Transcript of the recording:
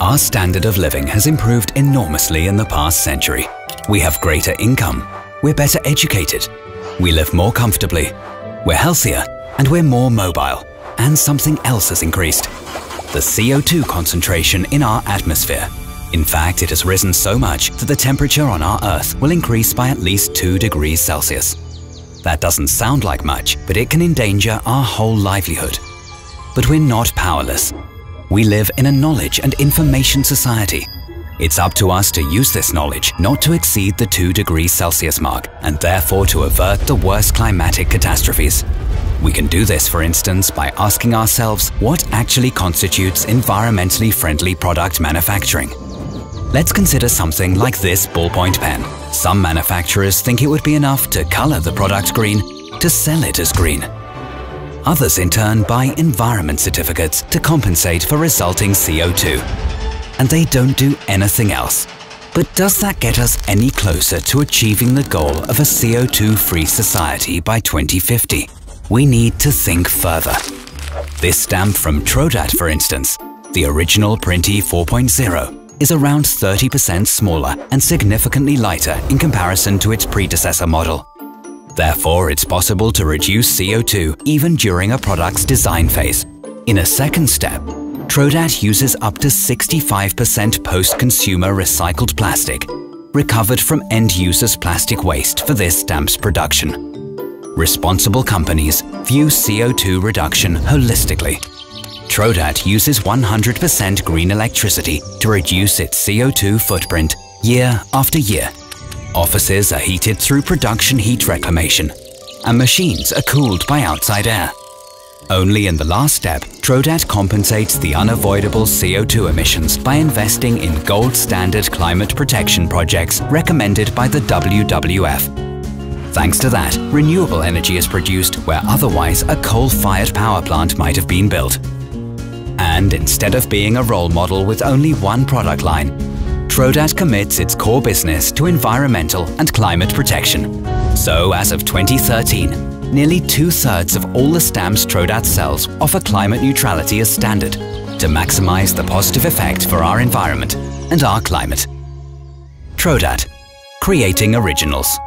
Our standard of living has improved enormously in the past century. We have greater income, we're better educated, we live more comfortably, we're healthier, and we're more mobile. And something else has increased: the CO2 concentration in our atmosphere. In fact, it has risen so much that the temperature on our Earth will increase by at least 2 degrees Celsius. That doesn't sound like much, but it can endanger our whole livelihood. But we're not powerless. We live in a knowledge and information society. It's up to us to use this knowledge not to exceed the 2 degrees Celsius mark, and therefore to avert the worst climatic catastrophes. We can do this, for instance, by asking ourselves what actually constitutes environmentally friendly product manufacturing. Let's consider something like this ballpoint pen. Some manufacturers think it would be enough to color the product green to sell it as green. Others in turn buy environment certificates to compensate for resulting CO2. And they don't do anything else. But does that get us any closer to achieving the goal of a CO2-free society by 2050? We need to think further. This stamp from Trodat, for instance, the original Printy 4.0, is around 30% smaller and significantly lighter in comparison to its predecessor model. Therefore, it's possible to reduce CO2 even during a product's design phase. In a second step, Trodat uses up to 65% post-consumer recycled plastic, recovered from end users' plastic waste for this stamp's production. Responsible companies view CO2 reduction holistically. Trodat uses 100% green electricity to reduce its CO2 footprint year after year. Offices are heated through production heat reclamation, and machines are cooled by outside air. Only in the last step, Trodat compensates the unavoidable CO2 emissions by investing in gold standard climate protection projects recommended by the WWF. Thanks to that, renewable energy is produced where otherwise a coal-fired power plant might have been built. And instead of being a role model with only one product line, Trodat commits its core business to environmental and climate protection. So as of 2013, nearly 2/3 of all the stamps Trodat sells offer climate neutrality as standard, to maximize the positive effect for our environment and our climate. Trodat, creating originals.